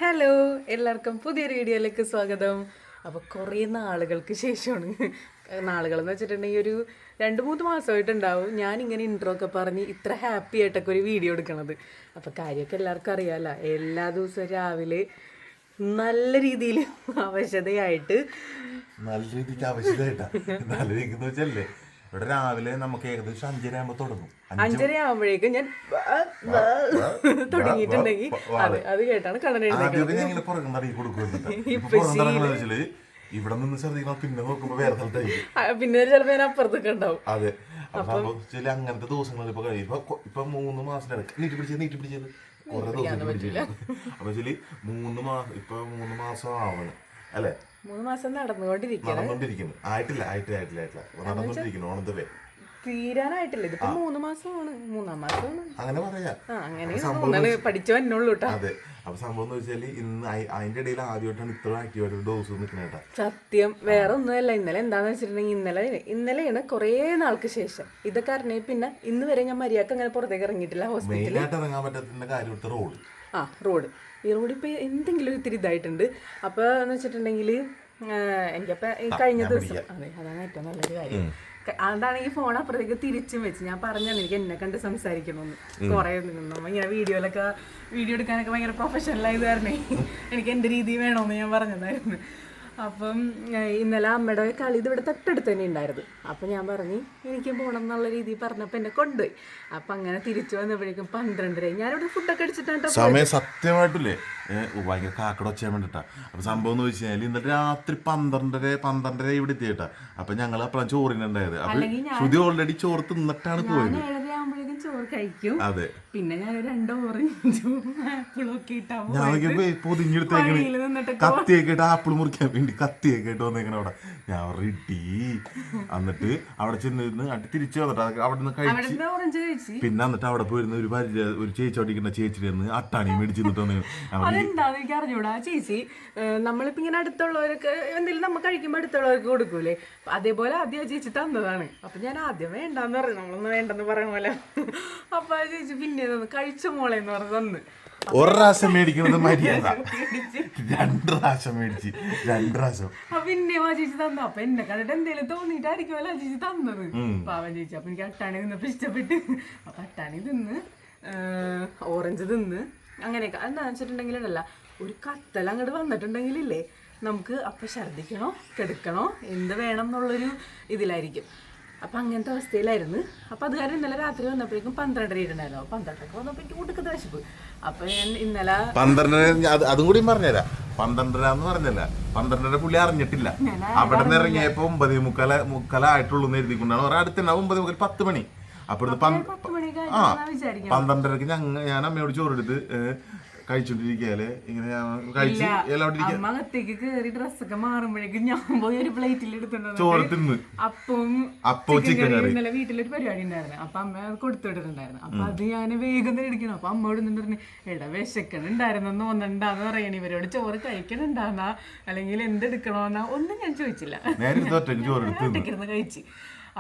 Hello, എല്ലാവർക്കും പുതിയൊരു വീഡിയോയിലേക്ക് സ്വാഗതം. അപ്പോൾ കുറേ നാളുകൾക്ക് ശേഷമാണ്, നാളുകളെന്ന് വെച്ചിട്ടുണ്ടെങ്കിൽ ഒരു 2-3 മാസമായിട്ടുണ്ടാവും ഞാനിങ്ങനെ ഇൻട്രോ ഒക്കെ പറഞ്ഞ് ഇത്ര ഹാപ്പി ആയിട്ടൊക്കെ ഒരു വീഡിയോ എടുക്കണത്. അപ്പോൾ കാര്യമൊക്കെ എല്ലാവർക്കും അറിയാമല്ലോ, എല്ലാ ദിവസവും രാവിലെ നല്ല രീതിയിൽ അവശതയായിട്ട് നല്ല രീതിക്ക് വെച്ചല്ലേ ഇവിടെ രാവിലെ നമുക്ക് ഏകദേശം 5:30 തുടങ്ങും. 5:30 ആകുമ്പോഴേക്കും ഞാൻ തുടങ്ങിയിട്ടുണ്ടെങ്കിൽ അത് കേട്ടാണ് ഇവിടെ നിന്ന് ശ്രദ്ധിക്കണം, പിന്നെ നോക്കുമ്പോ വേറെ സ്ഥലത്തായിരിക്കും, പിന്നെ ചിലപ്പോ ഞാൻ അപ്പുറത്തൊക്കെ ഉണ്ടാവും. അതെ, അങ്ങനത്തെ ദിവസങ്ങൾ ഇപ്പൊ കഴിയും. ഇപ്പൊ 3 മാസത്തിനിടക്ക് നീട്ടി പിടിച്ചത് കുറെ ദിവസം അപ്പൊ 3 മാസം ഇപ്പൊ 3 മാസം ആവണം അല്ലെ? 3 മാസം നടന്നുകൊണ്ടിരിക്കുന്നു. ആയിട്ടില്ല നടന്നുകൊണ്ടിരിക്കുന്നു. ഓണത്തെ തീരാനായിട്ടില്ല, ഇതിപ്പോ 3 മാസമാണ്, 3-ാം മാസമാണ്, അങ്ങനെ പറയാ. അങ്ങനെ പഠിച്ചു വന്നോളൂ കേട്ടോ. അതെ, അപ്പൊ സംഭവം എന്ന് വെച്ചാല് ഇന്ന് അതിന്റെ ഇടയിൽ ആദ്യമായിട്ടാണ് ഇത്ര ആക്റ്റീവായിട്ട് ഡോസ് നിൽക്കണേട്ടാ. സത്യം, വേറെ ഒന്നുമല്ല. ഇന്നലെ എന്താന്ന് വെച്ചിട്ടുണ്ടെങ്കിൽ ഇന്നലെയാണ് കുറേ നാൾക്ക് ശേഷം ഇതൊക്കെ അറിഞ്ഞ. പിന്നെ ഇന്ന് വരെ ഞാൻ മര്യാദക്ക് അങ്ങനെ പുറത്തേക്ക് ഇറങ്ങിയിട്ടില്ല. ഹോസ്പിറ്റലിൽ ഇറങ്ങാൻ പറ്റാത്ത കാര്യം റോഡ്. ഈ റോഡ് ഇപ്പൊ എന്തെങ്കിലും ഇത്തിരി ഇതായിട്ടുണ്ട്. അപ്പൊ എന്ന് വെച്ചിട്ടുണ്ടെങ്കിൽ എനിക്കപ്പോ കഴിഞ്ഞ ദിവസം അതാണ് ഏറ്റവും നല്ലൊരു കാര്യം. അതാണ് ഈ ഫോൺ അപ്പുറത്തേക്ക് തിരിച്ചും വെച്ച് ഞാൻ പറഞ്ഞാണ് എനിക്ക് എന്നെ കണ്ട് സംസാരിക്കണമെന്ന്. കുറെ നമ്മ ഇങ്ങനെ വീഡിയോ എടുക്കാനൊക്കെ ഭയങ്കര പ്രൊഫഷണൽ ആയത് കാരണേ എനിക്ക് എൻ്റെ രീതി വേണമെന്ന് ഞാൻ പറഞ്ഞതായിരുന്നു. അപ്പം ഇന്നലെ അമ്മയുടെ കളി ഇത് ഇവിടെ തൊട്ടടുത്ത് തന്നെ ഉണ്ടായിരുന്നു. അപ്പം ഞാൻ പറഞ്ഞു എനിക്ക് പോകണം എന്നുള്ള രീതിയിൽ പറഞ്ഞപ്പോൾ എന്നെ കൊണ്ടുപോയി. അപ്പം അങ്ങനെ തിരിച്ചു വന്നപ്പോഴേക്കും 12:30. ഞാനിവിടെ ഫുഡൊക്കെ അടിച്ചിട്ടാണ് സമയം സത്യമായിട്ടില്ലേ ഭയങ്കര കാക്കട വെച്ചാൻ വേണ്ടിട്ടാ. അപ്പൊ സംഭവം എന്ന് വെച്ച് കഴിഞ്ഞാൽ ഇന്നലെ രാത്രി 12:30 ഇവിടെ എത്തിയിട്ടാ. അപ്പൊ ഞങ്ങൾ അപ്പഴാണ് ചോറിനുണ്ടായത്. അപ്പൊ ശ്രുതി ഓൾറെഡി ചോറ് തിന്നിട്ടാണ് പോയത്. 7:30 ചോറ് കഴിക്കും. അതെ, പിന്നെ ഞാൻ 2 ഓറഞ്ചും ആപ്പിളും ഒക്കെ പൊതിഞ്ഞെടുത്തേക്കണ്, കത്തിയൊക്കെ ഇട്ട് ആപ്പിൾ മുറിക്കാൻ വേണ്ടി കത്തിയൊക്കെ ഇട്ട് വന്നേക്കണ അവിടെ. ഞാൻ റെഡി. എന്നിട്ട് അവിടെ ചെന്നിരുന്ന് തിരിച്ചു വന്നിട്ട് അവിടെ നിന്ന് കഴിച്ച്. പിന്നെ എന്നിട്ട് അവിടെ പോയിരുന്ന ഒരു ചേച്ചി ഓടിക്കുന്ന ചേച്ചിരുന്ന് അട്ടാണി മേടിച്ചിട്ട് അതെന്താന്ന് എനിക്ക് അറിഞ്ഞൂടാ. ചേച്ചി നമ്മളിപ്പോ ഇങ്ങനെ അടുത്തുള്ളവരൊക്കെ എന്തെങ്കിലും നമ്മൾ കഴിക്കുമ്പോൾ അടുത്തുള്ളവർക്ക് കൊടുക്കൂലേ, അതേപോലെ ആദ്യം ചേച്ചി തന്നതാണ്. അപ്പൊ ഞാൻ ആദ്യം വേണ്ടാന്ന് പറഞ്ഞു, നമ്മളൊന്നും വേണ്ടെന്ന് പറയണ പോലെ. അപ്പൊ ആ ചേച്ചി പിന്നെ കഴിച്ച മോളെന്ന് പറഞ്ഞു തന്ന്. ഒരു പ്രാവശ്യം മേടിക്കുന്നത് മര്യാദ, 2 പ്രാവശ്യം മേടിച്ച് 2 പ്രാവശ്യം പിന്നെ ആ ചേച്ചി തന്നു. അപ്പൊ എന്നെ കണ്ടിട്ട് എന്തെങ്കിലും തോന്നിയിട്ടായിരിക്കുമല്ലോ ആ ചേച്ചി തന്നത്, പാവൻ ചേച്ചി. അപ്പൊ എനിക്ക് അട്ടാണി തിന്നപ്പോ ഇഷ്ടപ്പെട്ട്. അപ്പൊ അട്ടാണി തിന്ന്, ഓറഞ്ച് തിന്ന്, അങ്ങനെയൊക്കെ. എന്താണെന്ന് വെച്ചിട്ടുണ്ടെങ്കിലല്ല, ഒരു കത്തൽ അങ്ങോട്ട് വന്നിട്ടുണ്ടെങ്കിലില്ലേ നമുക്ക് അപ്പം ഛർദ്ദിക്കണോ കിടക്കണോ എന്ത് വേണം എന്നുള്ളൊരു ഇതിലായിരിക്കും. അപ്പം അങ്ങനത്തെ അവസ്ഥയിലായിരുന്നു. അപ്പം അത് കാരണം ഇന്നലെ രാത്രി വന്നപ്പോഴേക്കും 12:30 ഉണ്ടായിരുന്നു. 12:30 വന്നപ്പോൾ എനിക്ക് കൂട്ടക്കത്ത് വിശപ്പ്. അപ്പം ഞാൻ ഇന്നലെ 12:30 അതും കൂടി പറഞ്ഞുതരാം. 12:30 എന്ന് പറഞ്ഞല്ല, 12:30 പുള്ളി അറിഞ്ഞിട്ടില്ല. അവിടെ നിന്ന് ഇറങ്ങിയപ്പോ 9:45 ആയിട്ടുള്ളൂ എന്ന് എഴുതിക്കൊണ്ടാണ് പറയാം. അടുത്തുണ്ടാവും 9:45 10 മണി. അപ്പോഴത്തെ 12:30 ഞാൻ അമ്മയോട് ചോറെടുത്ത് കഴിച്ചോണ്ടിരിക്കല് ഇങ്ങനെ കഴിച്ച് അമ്മത്തേക്ക് കേറി ഡ്രസ്സൊക്കെ മാറുമ്പോഴേക്കും ഞാൻ പോയി ഒരു പ്ലേറ്റിൽ എടുത്തിട്ടുണ്ട് ചോറ് തിന്ന്. അപ്പം ചിക്കൻ കറി ഇന്നലെ വീട്ടിലൊരു പരിപാടി ഉണ്ടായിരുന്നു. അപ്പൊ അമ്മ കൊടുത്തുവിട്ടിട്ടുണ്ടായിരുന്നു. അപ്പൊ അത് ഞാൻ വേഗം തന്നെ എടുക്കണം. അപ്പൊ അമ്മയോട് നിന്ന് പറഞ്ഞു, എടാ വിശക്കണുണ്ടായിരുന്നെന്ന് തോന്നണ്ടാന്ന് പറയണ, ഇവരോട് ചോറ് കഴിക്കണുണ്ടാന്നാ അല്ലെങ്കിൽ എന്തെടുക്കണോന്നാ ഒന്നും ഞാൻ ചോദിച്ചില്ല, ഒറ്റയ്ക്കിരുന്ന് കഴിച്ച്.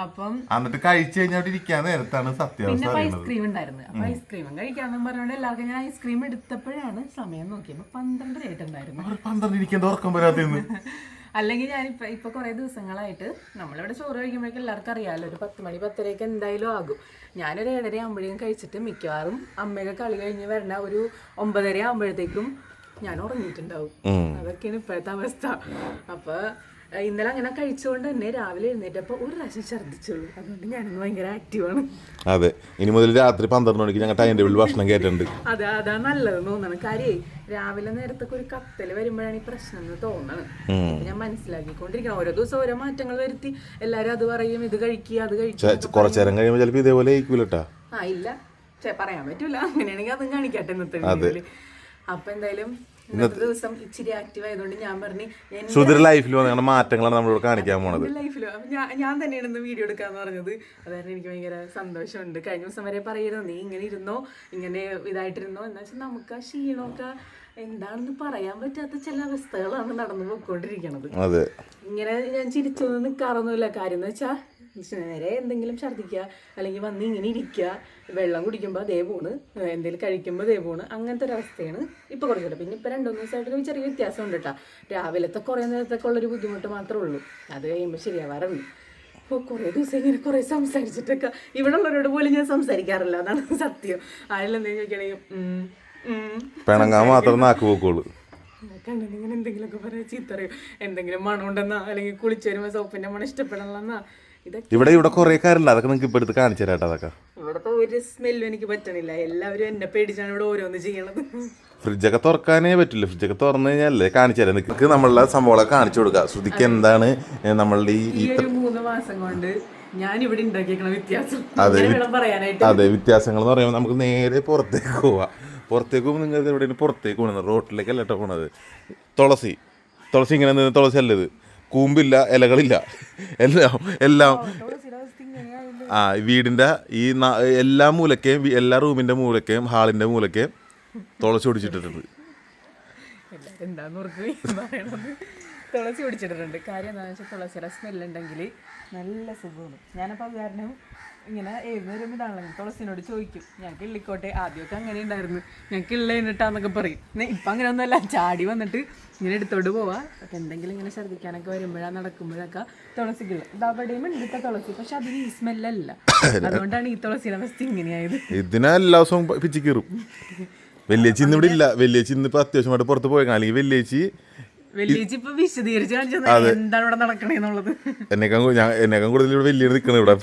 അപ്പം എന്നിട്ട് കഴിച്ചു കഴിഞ്ഞാൽ ഇരിക്കാൻ നേരത്താണ് പിന്നെ ഐസ്ക്രീം ഉണ്ടായിരുന്നു. അപ്പൊ ഐസ്ക്രീമും കഴിക്കാന്ന് പറഞ്ഞോണ്ട് എല്ലാവർക്കും ഞാൻ ഐസ്ക്രീം എടുത്തപ്പോഴാണ് സമയം നോക്കിയപ്പോ 12:30 ആയിട്ടുണ്ടായിരുന്നു. 12 അല്ലെങ്കിൽ ഞാനിപ്പൊ കുറെ ദിവസങ്ങളായിട്ട് നമ്മളിവിടെ ചോറ് കഴിക്കുമ്പോഴേക്കും എല്ലാവർക്കും അറിയാമല്ലോ, ഒരു 10 മണി 10:30 എന്തായാലും ആകും. ഞാനൊരു 7:30 ആകുമ്പോഴേക്കും കഴിച്ചിട്ട് മിക്കവാറും അമ്മയൊക്കെ കളി കഴിഞ്ഞ് വരണ ഒരു 9:30 ആകുമ്പോഴത്തേക്കും ഞാൻ ഉറങ്ങിയിട്ടുണ്ടാവും. അതൊക്കെയാണ് ഇപ്പോഴത്തെ അവസ്ഥ. അപ്പൊ ഇന്നലെ അങ്ങനെ കഴിച്ചുകൊണ്ട് തന്നെ രാവിലെ എഴുന്നേറ്റപ്പോൾ ഒരു പ്രാവശ്യം ഛർദ്ദിച്ചുള്ളൂ. അതുകൊണ്ട് ഞാനിന്ന് ഭയങ്കര ആക്റ്റീവാണ്. അതെ, ഇനി മുതൽ രാത്രി 12 മണിക്ക് ഞങ്ങൾ ടൈം ടേബിൾ ഭക്ഷണം കേട്ടിട്ടുണ്ട്. അതാ നല്ലതെന്ന് തോന്നണം. കാര്യേ രാവിലെ നേരത്തൊക്കെ ഒരു കത്തല് വരുമ്പോഴാണ് ഈ പ്രശ്നം എന്ന് തോന്നണം. ഞാൻ മനസ്സിലാക്കിക്കൊണ്ടിരിക്കണം. ഓരോ ദിവസം ഓരോ മാറ്റങ്ങൾ വരുത്തി എല്ലാരും അത് പറയും, ഇത് കഴിക്കുക അത് കഴിക്കുക. കുറച്ചേരം കഴിയുമ്പോൾ ചിലപ്പോൾ ഇതേപോലെ ഇല്ല പറയാൻ പറ്റൂല. അങ്ങനെയാണെങ്കിൽ അതും കാണിക്കട്ടെ ഇന്നത്തെ. അപ്പൊ എന്തായാലും ഇന്നത്തെ ദിവസം ഇച്ചിരി ആക്റ്റീവ് ആയതുകൊണ്ട് ഞാൻ പറഞ്ഞു ലൈഫിൽ മാറ്റങ്ങളാണ് നമ്മളോട് കാണിക്കാൻ പോണത്. ലൈഫിലോ ഞാൻ തന്നെയാണ് ഇന്ന് വീഡിയോ എടുക്കാന്ന് പറഞ്ഞത്. അതായത് എനിക്ക് ഭയങ്കര സന്തോഷമുണ്ട്. കഴിഞ്ഞ ദിവസം വരെ പറയുന്നു, നീ ഇങ്ങനെ ഇരുന്നോ, ഇങ്ങനെ ഇതായിട്ടിരുന്നോ എന്ന് വെച്ചാൽ നമുക്ക് ആ ക്ഷീണമൊക്കെ എന്താണെന്ന് പറയാൻ പറ്റാത്ത ചില അവസ്ഥകളാണ് നടന്നു പോയിക്കൊണ്ടിരിക്കണത്. ഇങ്ങനെ ഞാൻ ചിരിച്ചൊന്നും നിൽക്കാറൊന്നുമില്ല. കാര്യം എന്ന് വെച്ചാൽ നേരെ എന്തെങ്കിലും ഛർദ്ദിക്കുക അല്ലെങ്കിൽ വന്ന് ഇങ്ങനെ ഇരിക്കുക, വെള്ളം കുടിക്കുമ്പോൾ അതേ പോണ്, എന്തെങ്കിലും കഴിക്കുമ്പോൾ അതേ പോണ്, അങ്ങനത്തെ ഒരു അവസ്ഥയാണ് ഇപ്പോൾ കുറച്ചുകൂടെ. പിന്നെ ഇപ്പോൾ 2-3 ദിവസമായിട്ടൊരു ചെറിയ വ്യത്യാസമുണ്ട് കേട്ടോ. രാവിലത്തെ കുറേ നേരത്തൊക്കെ ഉള്ളൊരു ബുദ്ധിമുട്ട് മാത്രമേ ഉള്ളൂ, അത് കഴിയുമ്പോൾ ശരിയാവാറുണ്ട്. അപ്പോൾ കുറേ ദിവസം ഇങ്ങനെ കുറേ സംസാരിച്ചിട്ടൊക്കെ ഇവിടെ ഉള്ളവരോട് പോലും ഞാൻ സംസാരിക്കാറില്ല, അതാണ് സത്യം. അതിലെന്തെങ്കിലും ചോദിക്കുകയാണെങ്കിൽ പിണങ്ങാൻ മാത്രം നാക്ക് പോക്കോളൂ. കണ്ണിങ്ങനെ എന്തെങ്കിലുമൊക്കെ പറയാം, ചീത്തറിയും, എന്തെങ്കിലും മണം ഉണ്ടെന്നാ അല്ലെങ്കിൽ കുളിച്ച് വരുമ്പോൾ സോപ്പിന്റെ മണം ഇഷ്ടപ്പെടണമെന്നാ. ഇതൊക്കെ ഇവിടെ കുറേ കാര്യമില്ല, അതൊക്കെ നിങ്ങൾക്ക് ഇപ്പോൾ എടുത്ത് കാണിച്ചു തരാട്ടോ. അതൊക്കെ ഇവിടുത്തെ ഒരു സ്മെല്ലും എനിക്ക് പറ്റണില്ല, എല്ലാവരും എന്നെ പേടിച്ചാണ് ഇവിടെ ഓരോന്ന് ചെയ്യണത്. ഫ്രിഡ്ജൊക്കെ തുറക്കാനേ പറ്റില്ല, ഫ്രിഡ്ജൊക്കെ തുറന്നു കഴിഞ്ഞാലേ കാണിച്ചു തരാം. നിങ്ങൾക്ക് നമ്മളുടെ സംഭവങ്ങളൊക്കെ കാണിച്ചു കൊടുക്കുക. ശ്രുതിക്ക് എന്താണ് നമ്മളുടെ ഈ ഒരു 3 മാസം കൊണ്ട് ഞാൻ ഇവിടെ ഉണ്ടാക്കിയേക്കണ വ്യത്യാസം പറയാനായിട്ട്. അതെ, വ്യത്യാസങ്ങൾ എന്ന് പറയുമ്പോൾ നമുക്ക് നേരെ പുറത്തേക്ക് പോവാം. പുറത്തേക്ക് പോകുമ്പോൾ നിങ്ങൾ എവിടെയാണ് പുറത്തേക്ക് പോകുന്നത്, റോട്ടിലേക്കല്ല കേട്ടോ പോണത്. തുളസി ഇങ്ങനെ നിന്ന് തുളസി അല്ലത്, കൂമ്പില്ല, ഇലകളില്ല, എല്ലാം വീടിൻ്റെ ഈ എല്ലാ മൂലക്കയും, എല്ലാ റൂമിൻ്റെ മൂലക്കയും ഹാളിൻ്റെ മൂലക്കയും തുളസി ഒടിച്ചിട്ടിട്ടുണ്ട്. എന്താന്ന് പറയണത്, തുളസി ഒടിച്ചിട്ടിട്ടുണ്ട്. കാര്യം എന്താണെന്ന് വെച്ചാൽ തുളസിയുടെ സ്മെല്ലുണ്ടെങ്കിൽ നല്ല സുഖമാണ്. ഞാനപ്പോൾ അത് കാരണം ഇങ്ങനെ ഏതൊരു ഇതാണെങ്കിൽ തുളസിനോട് ചോദിക്കും, ഞാൻ കിള്ളിക്കോട്ടെ. ആദ്യമൊക്കെ അങ്ങനെ ഉണ്ടായിരുന്നു, ഞാൻ കിള്ള കഴിഞ്ഞിട്ടാന്നൊക്കെ പറയും. ഇപ്പം അങ്ങനെ ഒന്നുമല്ല, ചാടി വന്നിട്ട് ഇങ്ങനെ എടുത്തോണ്ട് പോവാ. അപ്പം എന്തെങ്കിലും ഇങ്ങനെ ഛർദ്ദിക്കാനൊക്കെ വരുമ്പോഴാണ് നടക്കുമ്പോഴൊക്കെ തുളസി കിള്ള. ഇത് അവിടെയും എടുത്ത തുളസി, പക്ഷെ അതിന് ഈ സ്മെല്ലല്ല. അതുകൊണ്ടാണ് ഈ തുളസിയുടെ അവസ്ഥ ഇങ്ങനെയായത്. ഇതിനാ എല്ലാ ദിവസവും പിച്ചി കീറും. വെള്ളിയേച്ചി ഇന്ന് ഇവിടെ ഇല്ല, വെള്ളിയേച്ചി ഇന്നിപ്പോൾ അത്യാവശ്യമായിട്ട് പുറത്ത് പോയേക്കാം. അല്ലെങ്കിൽ വെള്ളിയേച്ചി ഇപ്പൊ വിശദീകരിച്ച് കാണിച്ചത് എന്താണ് ഇവിടെ നടക്കണേന്നുള്ളത്. എന്നെക്കാൾ കൂടുതൽ ഇവിടെ വലിയ നിൽക്കണം ഇവിടെ.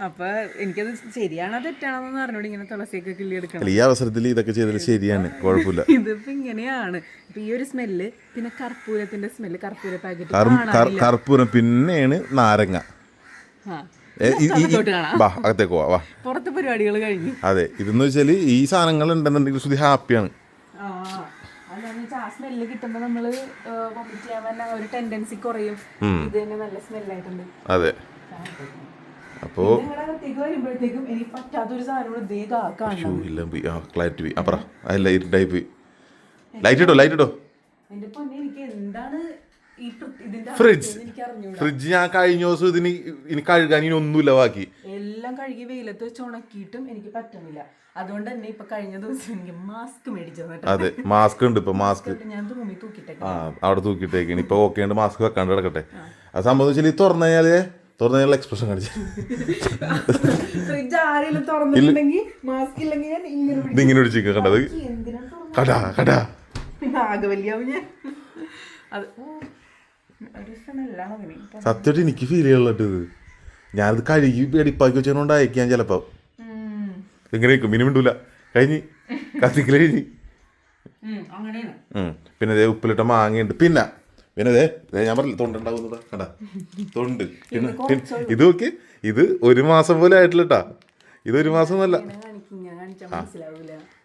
അപ്പൊ എനിക്കത് ശരിയാണോ തെറ്റാണോന്ന് അറിഞ്ഞോട് ഇങ്ങനെ തുളസിയൊക്കെ കിള്ളിയെടുക്കണം. ഈ അവസരത്തിൽ ഇതൊക്കെ ചെയ്തത് ശരിയാണ്, കുഴപ്പമില്ല. ഇതിപ്പോ ഇങ്ങനെയാണ്. ഇപ്പൊ ഈ ഒരു സ്മെല്ല്, പിന്നെ കർപ്പൂരത്തിന്റെ സ്മെല്ല്, കർപ്പൂര പാക്കറ്റ്, കർപ്പൂരം, പിന്നെയാണ് നാരങ്ങ. അകത്തേക്ക് പോവാ, പുറത്തെ പരിപാടികൾ കഴിഞ്ഞു. അതെ, ഇതെന്ന് വെച്ചാല് ഈ സാധനങ്ങൾ ഉണ്ടെന്നുണ്ടെങ്കിൽ ശ്രുതി ഹാപ്പിയാണ്. ആ സ്മെല്ല് കിട്ടുമ്പോ നമ്മള് വോമിറ്റ് ചെയ്യാൻ തന്നെ ഒരു ടെൻഡൻസി കുറയും. ഇത് തന്നെ നല്ല സ്മെല്ലായിട്ടുണ്ട്. അതെ, അപ്പോ വരുമ്പോഴത്തേക്കും എനിക്ക് പറ്റാത്തൊരു സാധനം ലൈറ്റ് പോയി. ലൈറ്റ് ഇട്ടോ. എന്റെ പൊന്നെ, എനിക്ക് എന്താണ് ഫ്രിഡ്ജ് ഞാൻ കഴിഞ്ഞ ദിവസം ഇനി കഴുകാൻ ഇനി ഒന്നുമില്ല ബാക്കി. എല്ലാം കഴുകി വെയിലത്ത് വെച്ച് ഉണക്കിയിട്ടും എനിക്ക് പറ്റുന്നില്ല. അതുകൊണ്ട് തന്നെ ഇപ്പൊ കഴിഞ്ഞ ദിവസം എനിക്ക് മാസ്ക് മേടിച്ചത്. അതെ, മാസ്ക് ഉണ്ട് ഇപ്പൊ. മാസ്ക് ഞാൻ റൂമിൽ തൂക്കിട്ടേക്ക്, അവിടെ തൂക്കിട്ടേക്കാണ്. ഇപ്പൊ ഓക്കെ ഉണ്ട്, മാസ്ക് വെക്കാണ്ട് കിടക്കട്ടെ. അത് സംബന്ധിച്ചാൽ തുറന്നു കഴിഞ്ഞാൽ എക്സ്പ്രഷൻ കാണിച്ചു. ഫ്രിഡ്ജ് ആരെങ്കിലും തുറന്നിട്ടുണ്ടെങ്കിൽ മാസ്ക് ഇല്ലെങ്കിൽ ഞാൻ ഇങ്ങനെ പിടിച്ചിരിക്കുക. കണ്ടത് കടാ കടാ നാഗവല്യാവും ഞാൻ. അത് സത്യമായിട്ട് എനിക്ക് ഫീൽ ചെയ്യാനുള്ളത് ഇത്. ഞാനത് കഴുകി വെടിപ്പാക്കി വെച്ചതുകൊണ്ട് അയക്കാൻ ചിലപ്പോ ഇങ്ങനെ മിനിമിണ്ടൂല. കഴിഞ്ഞ് കത്തിക്കൽ കഴിഞ്ഞ്. പിന്നെ അതേ ഉപ്പിലിട്ട മാങ്ങയുണ്ട്. പിന്നെ ഞാൻ പറഞ്ഞില്ല തൊണ്ടുണ്ടാവുന്നതാ. കണ്ടാ തൊണ്ട്. പിന്നെ ഇത് നോക്കി, ഇത് 1 മാസം പോലെ ആയിട്ടില്ല കേട്ടാ. ഇത് 1 മാസം ഒന്നല്ല.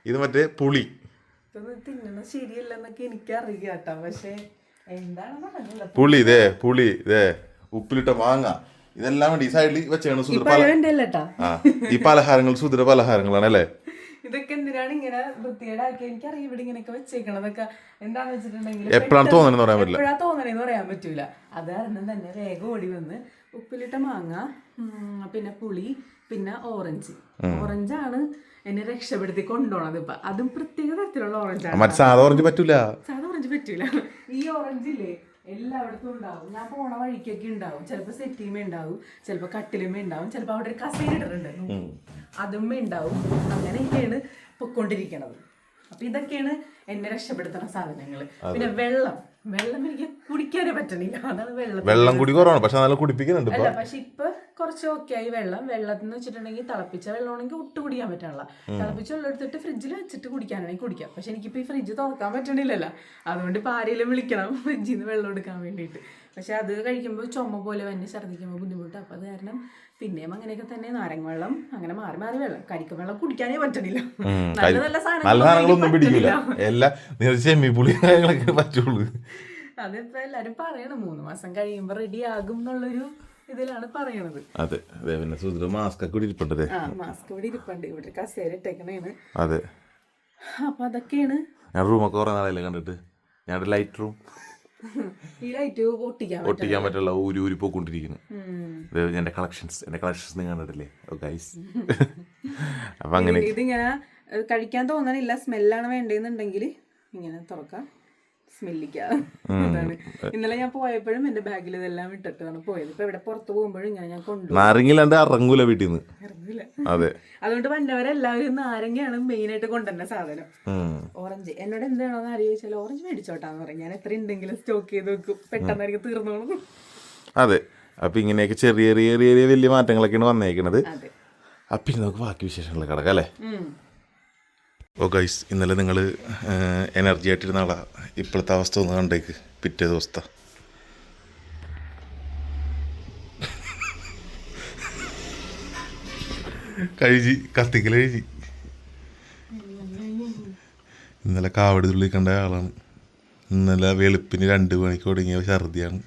ഇത് മറ്റേ പുളി. ശരിയല്ലെന്നൊക്കെ എനിക്കറിയാട്ടോ, പക്ഷെ പുളി ഇതേ ഉപ്പിലിട്ട മാങ്ങ, ഇതെല്ലാം വേണ്ടി ഈ സൈഡിൽ വെച്ചാണ് ഈ പലഹാരങ്ങൾ, സുധീര പലഹാരങ്ങളാണ് അല്ലേ. ഇതൊക്കെ എന്തിനാണ് ഇങ്ങനെ വൃത്തികേടാക്കി എനിക്കറിയാം. ഇവിടെ ഇങ്ങനെയൊക്കെ വെച്ചേക്കണതൊക്കെ എന്താന്ന് വെച്ചിട്ടുണ്ടെങ്കിൽ എപ്പോഴാണ് തോന്നണേന്ന് പറയാൻ പറ്റൂല. അത് കാരണം തന്നെ വേഗം ഓടി വന്ന് ഉപ്പിലിട്ട മാങ്ങ, പിന്നെ പുളി, പിന്നെ ഓറഞ്ചാണ് എന്നെ രക്ഷപ്പെടുത്തി കൊണ്ടുപോണത്. ഇപ്പൊ അതും പ്രത്യേക തരത്തിലുള്ള ഓറഞ്ചാണ്. സാധാ ഓറഞ്ച് പറ്റൂല. ഈ ഓറഞ്ചില്ലേ എല്ലായിടത്തും ഉണ്ടാവും. ഞാൻ പോണ വഴിക്കൊക്കെ ഉണ്ടാവും. ചിലപ്പോ സെറ്റിമേ ഉണ്ടാവും, ചിലപ്പോ കട്ടിലുമേ ഉണ്ടാവും, ചിലപ്പോ അവിടെ ഒരു കസേരയിട്ടുണ്ട് അതുമ്മേ ഉണ്ടാവും. അങ്ങനെയൊക്കെയാണ് പൊക്കൊണ്ടിരിക്കണത്. അപ്പൊ ഇതൊക്കെയാണ് എന്നെ രക്ഷപ്പെടുത്തുന്ന സാധനങ്ങള്. പിന്നെ വെള്ളം എനിക്ക് കുടിക്കാനേ പറ്റണില്ല. അതാണ് വെള്ളം കുടി കുറവാണ്, പക്ഷെ നല്ല കുടിപ്പിക്കുന്നുണ്ട്. അല്ല, പക്ഷെ ഇപ്പൊ കുറച്ച് ഓക്കെ ആയി. വെള്ളത്തിന് വെച്ചിട്ടുണ്ടെങ്കിൽ തിളപ്പിച്ച വെള്ളമാണെങ്കിൽ ഒട്ടും കുടിക്കാൻ പറ്റാനുള്ള. തിളപ്പിച്ച വെള്ളം എടുത്തിട്ട് ഫ്രിഡ്ജിൽ വെച്ചിട്ട് കുടിക്കാനാണെങ്കിൽ കുടിക്കാം. പക്ഷെ എനിക്കിപ്പോ ഈ ഫ്രിഡ്ജ് തുറക്കാൻ പറ്റണില്ലല്ലോ. അതുകൊണ്ട് ഇപ്പൊ ആരെങ്കിലും വിളിക്കണം ഫ്രിഡ്ജിൽ നിന്ന് വെള്ളം എടുക്കാൻ വേണ്ടിയിട്ട്. പക്ഷെ അത് കഴിക്കുമ്പോൾ ചുമ പോലെ വന്നെ ഛർദ്ദിക്കുമ്പോൾ ബുദ്ധിമുട്ട്. അപ്പൊ അത് കാരണം പിന്നെയും അങ്ങനെയൊക്കെ തന്നെ നാരങ്ങ വെള്ളം അങ്ങനെ മാറി വെള്ളം, കരിക്കും വെള്ളം കുടിക്കാനേ പറ്റണില്ല. നല്ല നല്ല സാധനങ്ങളൊന്നും പിടിക്കില്ല. അതിപ്പോ എല്ലാരും പറയണം 3 മാസം കഴിയുമ്പോ റെഡി ആകും എന്നുള്ളൊരു ഇതിലാണ് പറയണത്. അതെ, പിന്നെ സുധീർ മാസ്ക് ഒക്കെ ഇരിപ്പുണ്ട്. മാസ്ക് ഇവിടെ ഇരിപ്പുണ്ട്, ഇവിടെ കസേര ഇട്ടേക്കണേന്ന്. അതെ, അപ്പൊ അതൊക്കെയാണ്. ഞാൻ റൂമൊക്കെ കുറെ നാളെ കണ്ടിട്ട്. ഞാൻ ലൈറ്റ് റൂം ഈ ലൈറ്റ് ഒട്ടിക്കാൻ പറ്റുള്ള ഊരി പോയിക്കൊണ്ടിരിക്കുന്നു. എന്റെ കളക്ഷൻസ് നിങ്ങൾ കണ്ടിട്ടില്ലേ ഗൈസ്? അപ്പൊ അങ്ങനെ ഇതിങ്ങനെ കഴിക്കാൻ തോന്നണില്ല, സ്മെല്ലാണ് വേണ്ടതെന്നുണ്ടെങ്കിൽ ഇങ്ങനെ തുറക്കാം, സ്മെല്ലിക്കാം. അതാണ് ഇന്നലെ ഞാൻ പോയപ്പോഴും എന്റെ ബാഗിൽ ഇതെല്ലാം ഇട്ടിട്ടാണ് പോയത്. ഇപ്പൊ ഇവിടെ പുറത്ത് പോകുമ്പോഴും ഇങ്ങനെ ഞാൻ കൊണ്ടുപോകും. നാരങ്ങില്ലാണ്ട് ഇറങ്ങൂല വീട്ടിൽ നിന്ന്. ഇറങ്ങില്ല. അതെ, അതുകൊണ്ട് വന്നവരെല്ലാവരും നാരങ്ങയാണ് മെയിൻ ആയിട്ട് കൊണ്ടുവരുന്ന സാധനം. ഓറഞ്ച് എന്നോട് എന്താണോന്ന് അറിയിച്ചാൽ ഓറഞ്ച് മേടിച്ചോട്ടാന്ന് പറയും. ഞാൻ എത്ര ഉണ്ടെങ്കിലും സ്റ്റോക്ക് ചെയ്ത് വെക്കും, പെട്ടെന്നായിരിക്കും തീർന്നോളും. അതെ, അപ്പൊ ഇങ്ങനെയൊക്കെ ചെറിയ ചെറിയ വലിയ മാറ്റങ്ങളൊക്കെയാണ് വന്നേക്കണത്. അപ്പൊ ഇനി നമുക്ക് ബാക്കി വിശേഷങ്ങൾ കിടക്കാം അല്ലേ? ഓ ഗൈസ്, ഇന്നലെ നിങ്ങൾ എനർജി ആയിട്ടിരുന്ന ആളാ, ഇപ്പോഴത്തെ അവസ്ഥ ഒന്ന് കണ്ടേക്ക്. പിറ്റേ ദിവസത്തെ കത്തിക്കൽ കഴിച്ച് ഇന്നലെ കാവടി തുള്ളി കണ്ട ആളാണ്. ഇന്നലെ വെളുപ്പിന് 2 മണിക്ക് തുടങ്ങിയ ഛർദിയാണ്.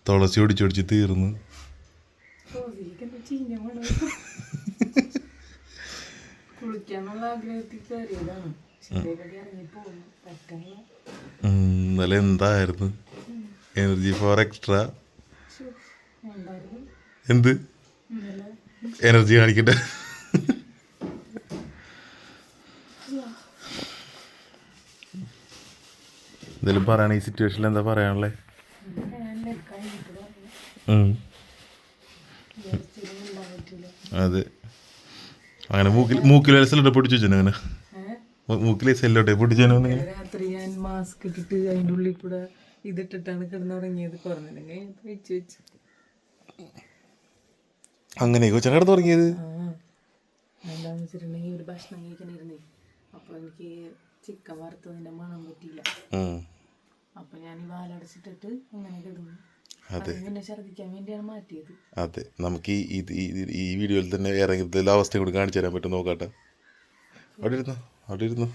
തുളസി ഒടിച്ചൊടിച്ച് തീർന്നു. ഇന്നലെ എന്തായിരുന്നു എനർജി ഫോർ എക്സ്ട്രാ? എന്ത് എനർജി കാണിക്കട്ടെ? എന്തായാലും പറയണ ഈ സിറ്റുവേഷനിൽ എന്താ പറയാനുള്ളത്? അതെ, അങ്ങനെ മൂക്കിലെ സെല്ലോട്ടെ പൊട്ടിച്ചു വെച്ചു. അങ്ങനെ മൂക്കിലെ സെല്ലോട്ടെ പൊട്ടിച്ചു. രാത്രി ഞാൻ മാസ്ക് ഇട്ടിട്ട് അതിൻ്റെ ഉള്ളിൽ കൂടെ ഇതിട്ടിട്ടാണ് കിടന്നുറങ്ങിയത്. കുറഞ്ഞില്ലെങ്കിൽ വെച്ച് വെച്ചു. അങ്ങനെ കൊച്ചാണ് കിടന്നുറങ്ങിയത്. എന്താന്ന് വെച്ചിട്ടുണ്ടെങ്കിൽ ഒരു ഭക്ഷണം കഴിക്കണിരുന്നേ, അപ്പൊ എനിക്ക് ചിക്കൻ വറുത്തതിന്റെ മണം പറ്റിയില്ല. അപ്പൊ ഞാൻ ഈ വാലടച്ചിട്ടിട്ട് അങ്ങനെ കിടന്നു. പിന്നെ ഛർദിക്കാൻ വേണ്ടിയാണ് മാറ്റിയത്. അതെ, നമുക്ക് ഈ വീഡിയോയിൽ തന്നെ ഇറങ്ങിയതിലെ അവസ്ഥ കൂടി കാണിച്ചു തരാൻ പറ്റും. നോക്കാട്ടെ, അവിടെ ഇരുന്നു